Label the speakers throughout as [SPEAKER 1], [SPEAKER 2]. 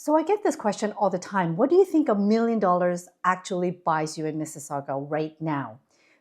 [SPEAKER 1] So I get this question all the time. What do you think $1 million actually buys you in Mississauga right now?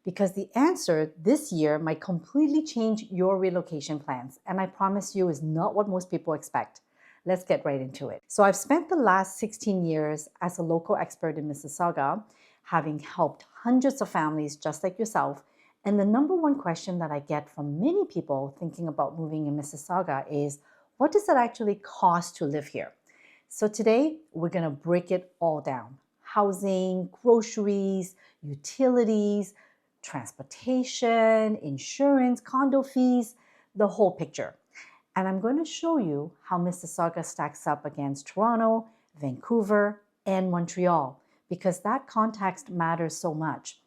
[SPEAKER 1] Because the answer this year might completely change your relocation plans. And I promise you is not what most people expect. Let's get right into it. So I've spent the last 16 years as a local expert in Mississauga, having helped hundreds of families just like yourself. And the number one question that I get from many people thinking about moving in Mississauga is, what does it actually cost to live here? So today, we're going to break it all down. Housing, groceries, utilities, transportation, insurance, condo fees, the whole picture. And I'm going to show you how Mississauga stacks up against Toronto, Vancouver, and Montreal, because that context matters so much.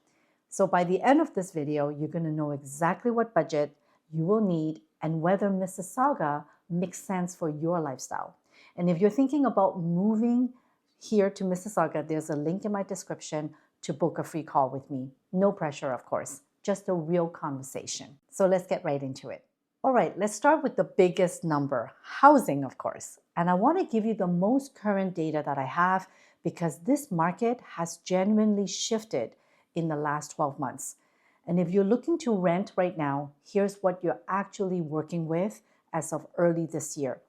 [SPEAKER 1] So by the end of this video, you're going to know exactly what budget you will need and whether Mississauga makes sense for your lifestyle. And if you're thinking about moving here to Mississauga, there's a link in my description to book a free call with me. No pressure, of course, just a real conversation. So let's get right into it. All right, let's start with the biggest number, housing, of course. And I want to give you the most current data that I have because this market has genuinely shifted in the last 12 months. And if you're looking to rent right now, here's what you're actually working with as of early this year.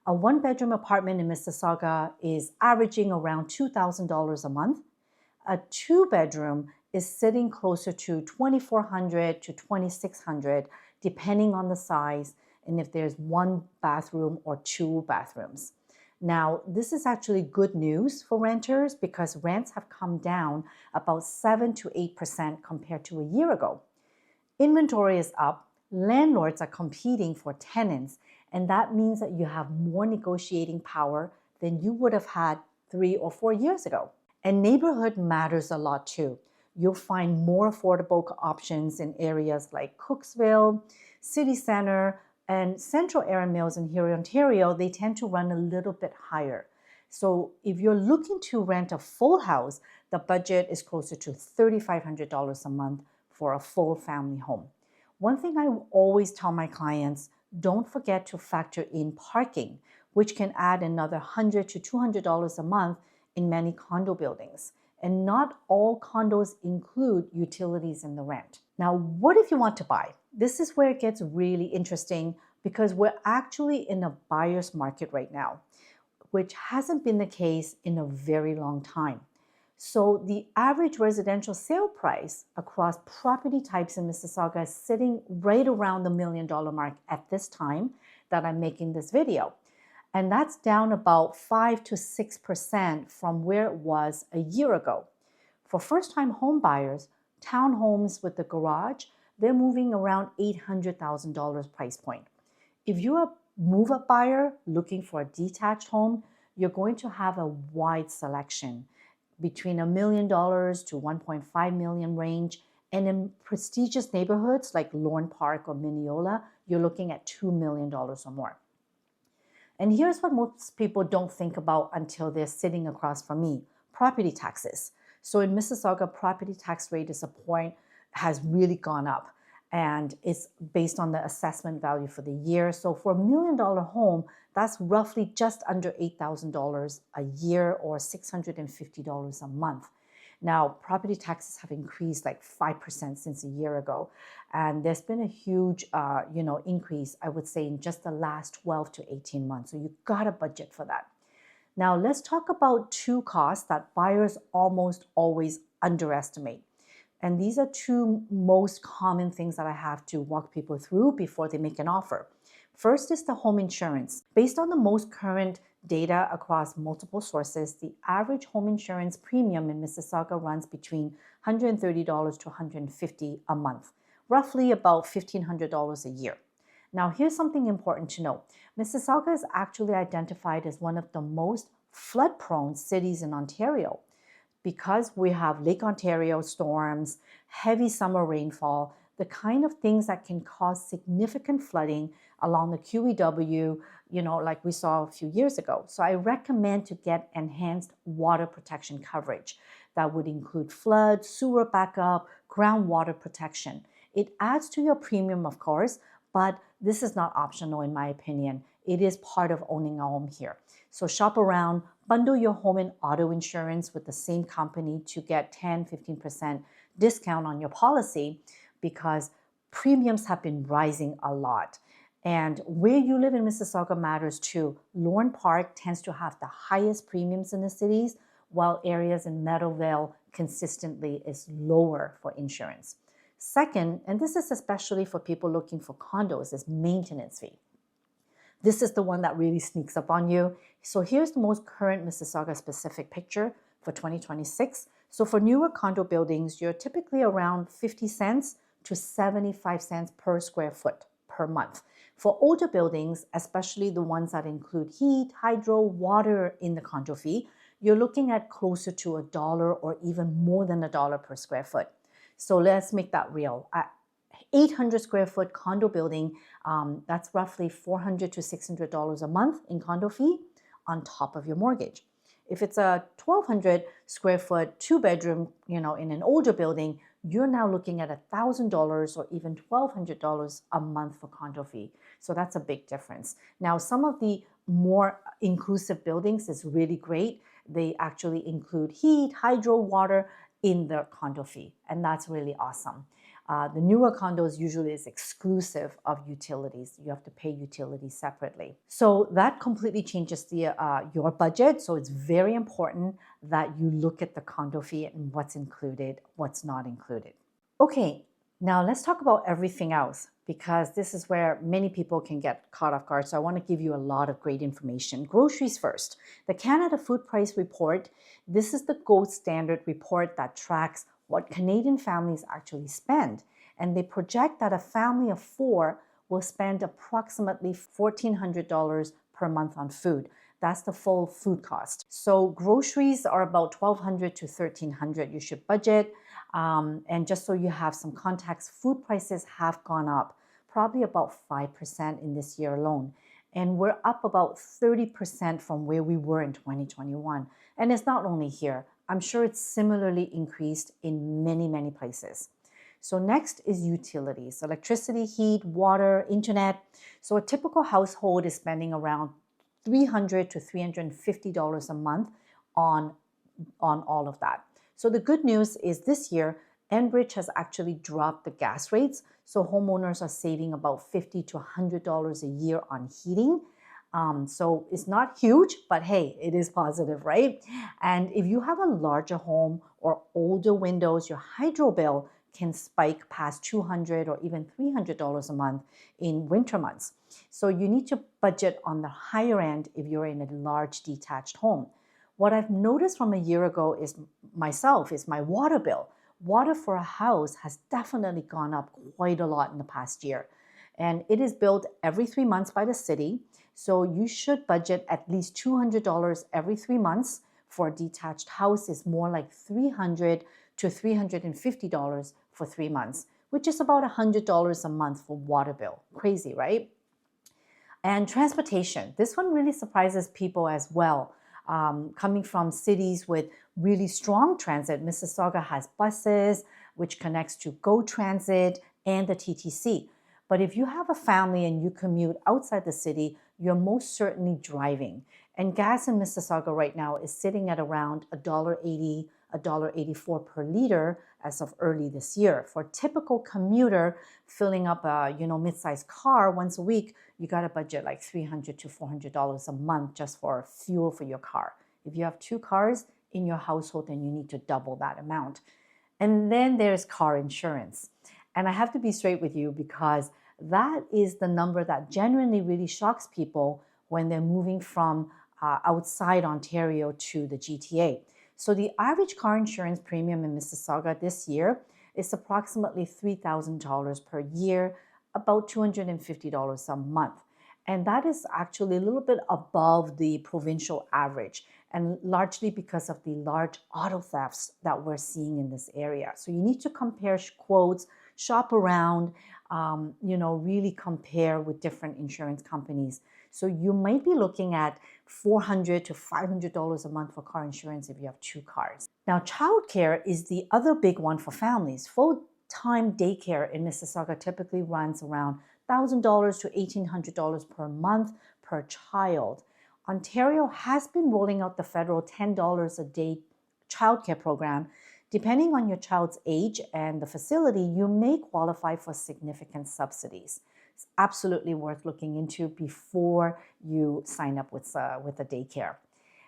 [SPEAKER 1] A one-bedroom apartment in Mississauga is averaging around $2,000 a month. A two-bedroom is sitting closer to $2,400 to $2,600, depending on the size and if there's one bathroom or two bathrooms. Now, this is actually good news for renters because rents have come down about 7 to 8% compared to a year ago. Inventory is up. Landlords are competing for tenants, and that means that you have more negotiating power than you would have had 3 or 4 years ago. And neighborhood matters a lot too. You'll find more affordable options in areas like Cooksville, City Center, and Central Erin Mills in here in Ontario. They tend to run a little bit higher. So if you're looking to rent a full house, the budget is closer to $3,500 a month for a full family home. One thing I always tell my clients, don't forget to factor in parking, which can add another $100 to $200 a month in many condo buildings. And not all condos include utilities in the rent. Now, what if you want to buy? This is where it gets really interesting because we're actually in a buyer's market right now, which hasn't been the case in a very long time. So the average residential sale price across property types in Mississauga is sitting right around the $1 million mark at this time that I'm making this video. And that's down about 5 to 6% from where it was a year ago. For first-time home buyers, townhomes with the garage, they're moving around $800,000 price point. If you're a move-up buyer looking for a detached home, you're going to have a wide selection between $1 million to 1.5 million range. And in prestigious neighborhoods like Lorne Park or Mineola, you're looking at $2 million or more. And here's what most people don't think about until they're sitting across from me, property taxes. So in Mississauga, property tax rate has really gone up, and it's based on the assessment value for the year. So for $1 million home, that's roughly just under $8,000 a year or $650 a month. Now, property taxes have increased like 5% since a year ago. And there's been a huge increase, I would say, in just the last 12 to 18 months. So you've got to budget for that. Now, let's talk about two costs that buyers almost always underestimate. And these are two most common things that I have to walk people through before they make an offer. First is the home insurance. Based on the most current data across multiple sources, the average home insurance premium in Mississauga runs between $130 to $150 a month, roughly about $1,500 a year. Now, here's something important to know. Mississauga is actually identified as one of the most flood-prone cities in Ontario. Because we have Lake Ontario storms, heavy summer rainfall, the kind of things that can cause significant flooding along the QEW, like we saw a few years ago. So I recommend to get enhanced water protection coverage. That would include flood, sewer backup, groundwater protection. It adds to your premium, of course, but this is not optional in my opinion. It is part of owning a home here. So shop around, bundle your home and auto insurance with the same company to get 10-15% discount on your policy, because premiums have been rising a lot. And where you live in Mississauga matters too. Lorne Park tends to have the highest premiums in the cities, while areas in Meadowvale consistently is lower for insurance. Second, and this is especially for people looking for condos, is maintenance fee. This is the one that really sneaks up on you. So here's the most current Mississauga specific picture for 2026. So for newer condo buildings, you're typically around 50 cents to 75 cents per square foot per month. For older buildings, especially the ones that include heat, hydro, water in the condo fee, you're looking at closer to $1 or even more than $1 per square foot. So let's make that real. 800 square foot condo building, that's roughly $400 to $600 a month in condo fee on top of your mortgage. If it's a 1,200 square foot, 2-bedroom, in an older building, you're now looking at $1,000 or even $1,200 a month for condo fee. So that's a big difference. Now, some of the more inclusive buildings is really great. They actually include heat, hydro, water in the condo fee, and that's really awesome. The newer condos usually is exclusive of utilities. You have to pay utilities separately. So that completely changes your budget. So it's very important that you look at the condo fee and what's included, what's not included. Okay, now let's talk about everything else, because this is where many people can get caught off guard. So I want to give you a lot of great information. Groceries first. The Canada Food Price Report. This is the gold standard report that tracks what Canadian families actually spend. And they project that a family of 4 will spend approximately $1,400 per month on food. That's the full food cost. So groceries are about $1,200 to $1,300 you should budget. And just so you have some context, food prices have gone up probably about 5% in this year alone. And we're up about 30% from where we were in 2021. And it's not only here. I'm sure it's similarly increased in many, many places. So next is utilities, electricity, heat, water, internet. So a typical household is spending around $300 to $350 a month on all of that. So the good news is this year, Enbridge has actually dropped the gas rates. So homeowners are saving about $50 to $100 a year on heating. So it's not huge, but hey, it is positive, right? And if you have a larger home or older windows, your hydro bill can spike past $200 or even $300 a month in winter months. So you need to budget on the higher end if you're in a large detached home. What I've noticed from a year ago is my water bill. Water for a house has definitely gone up quite a lot in the past year. And it is billed every 3 months by the city. So you should budget at least $200 every 3 months. For a detached house is more like $300 to $350 for 3 months, which is about $100 a month for water bill. Crazy, right? And transportation. This one really surprises people as well. Coming from cities with really strong transit, Mississauga has buses, which connects to GO Transit and the TTC. But if you have a family and you commute outside the city, you're most certainly driving. And gas in Mississauga right now is sitting at around $1.80, $1.84 per liter as of early this year. For a typical commuter filling up a mid-sized car once a week, you got to budget like $300 to $400 a month just for fuel for your car. If you have 2 cars in your household, then you need to double that amount. And then there's car insurance. And I have to be straight with you, because that is the number that genuinely really shocks people when they're moving from outside Ontario to the GTA. So the average car insurance premium in Mississauga this year is approximately $3,000 per year, about $250 a month. And that is actually a little bit above the provincial average, and largely because of the large auto thefts that we're seeing in this area. So you need to compare quotes, shop around, really compare with different insurance companies. So you might be looking at $400 to $500 a month for car insurance if you have 2 cars. Now, childcare is the other big one for families. Full-time daycare in Mississauga typically runs around $1,000 to $1,800 per month per child. Ontario has been rolling out the federal $10 a day childcare program. Depending on your child's age and the facility, you may qualify for significant subsidies. It's absolutely worth looking into before you sign up with a daycare.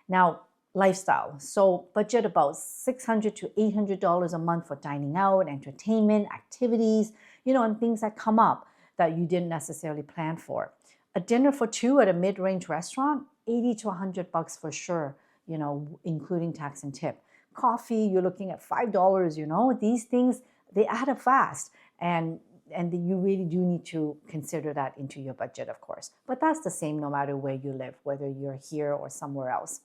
[SPEAKER 1] Now, lifestyle. So budget about $600 to $800 a month for dining out, entertainment, activities, and things that come up that you didn't necessarily plan for. A dinner for two at a mid-range restaurant, $80 to $100 for sure, including tax and tip. Coffee, you're looking at $5, these things, they add up fast. And you really do need to consider that into your budget, of course. But that's the same no matter where you live, whether you're here or somewhere else.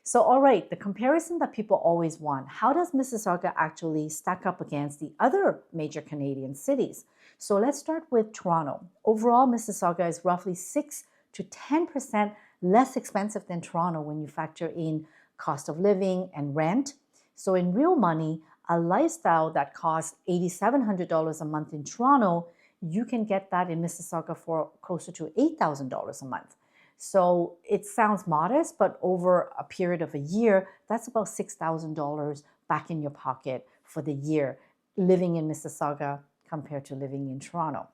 [SPEAKER 1] So, all right, the comparison that people always want. How does Mississauga actually stack up against the other major Canadian cities? So let's start with Toronto. Overall, Mississauga is roughly 6 to 10% less expensive than Toronto when you factor in cost of living and rent. So in real money, a lifestyle that costs $8,700 a month in Toronto, you can get that in Mississauga for closer to $8,000 a month. So it sounds modest, but over a period of a year, that's about $6,000 back in your pocket for the year living in Mississauga compared to living in Toronto.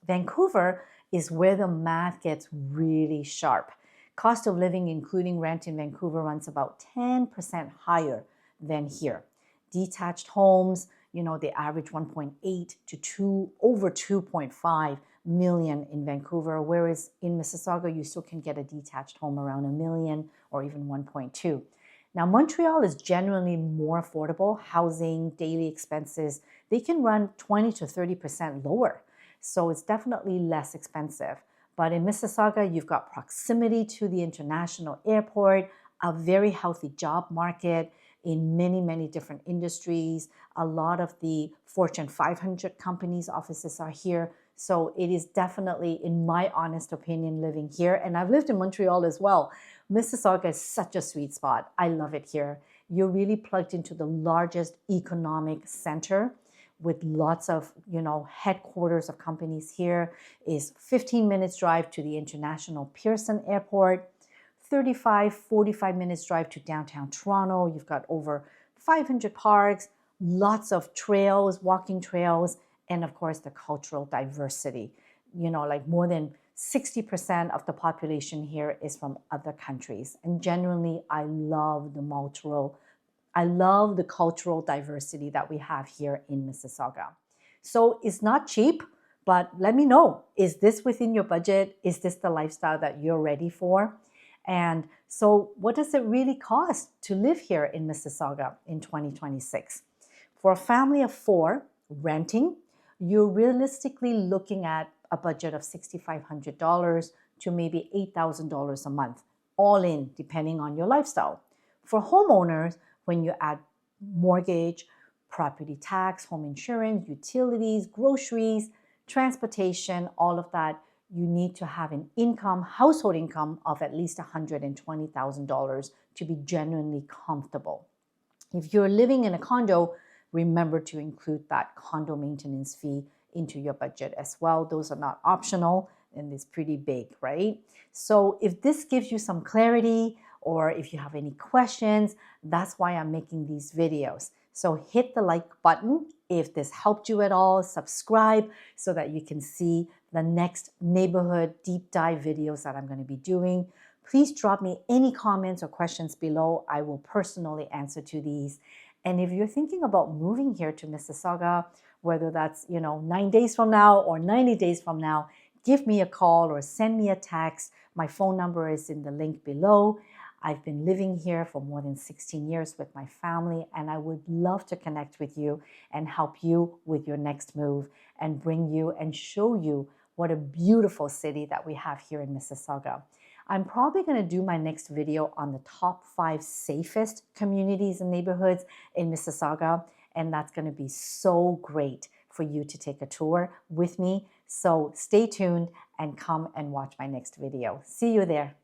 [SPEAKER 1] Vancouver is where the math gets really sharp. Cost of living, including rent in Vancouver, runs about 10% higher than here. Detached homes, they average 1.8 to over 2.5 million in Vancouver, whereas in Mississauga, you still can get a detached home around $1 million or even 1.2. Now, Montreal is generally more affordable. Housing, daily expenses, they can run 20 to 30% lower. So it's definitely less expensive. But in Mississauga, you've got proximity to the international airport, a very healthy job market in many, many different industries. A lot of the Fortune 500 companies' offices are here. So it is definitely, in my honest opinion, living here. And I've lived in Montreal as well. Mississauga is such a sweet spot. I love it here. You're really plugged into the largest economic center with lots of, headquarters of companies here. Is 15 minutes drive to the International Pearson Airport, 45 minutes drive to downtown Toronto. You've got over 500 parks, lots of trails, walking trails, and of course the cultural diversity. Like more than 60% of the population here is from other countries. And generally, I love the cultural diversity that we have here in Mississauga. So it's not cheap, but let me know, is this within your budget? Is this the lifestyle that you're ready for? And so what does it really cost to live here in Mississauga in 2026? For a family of 4, renting, you're realistically looking at a budget of $6,500 to maybe $8,000 a month, all in, depending on your lifestyle. For homeowners, when you add mortgage, property tax, home insurance, utilities, groceries, transportation, all of that, you need to have an household income of at least $120,000 to be genuinely comfortable. If you're living in a condo, remember to include that condo maintenance fee into your budget as well. Those are not optional, and it's pretty big, right? So if this gives you some clarity, or if you have any questions, that's why I'm making these videos. So hit the like button if this helped you at all. Subscribe so that you can see the next neighborhood deep dive videos that I'm going to be doing. Please drop me any comments or questions below. I will personally answer to these. And if you're thinking about moving here to Mississauga, whether that's 9 days from now or 90 days from now, give me a call or send me a text. My phone number is in the link below. I've been living here for more than 16 years with my family, and I would love to connect with you and help you with your next move and bring you and show you what a beautiful city that we have here in Mississauga. I'm probably going to do my next video on the top 5 safest communities and neighborhoods in Mississauga, and that's going to be so great for you to take a tour with me. So stay tuned and come and watch my next video. See you there.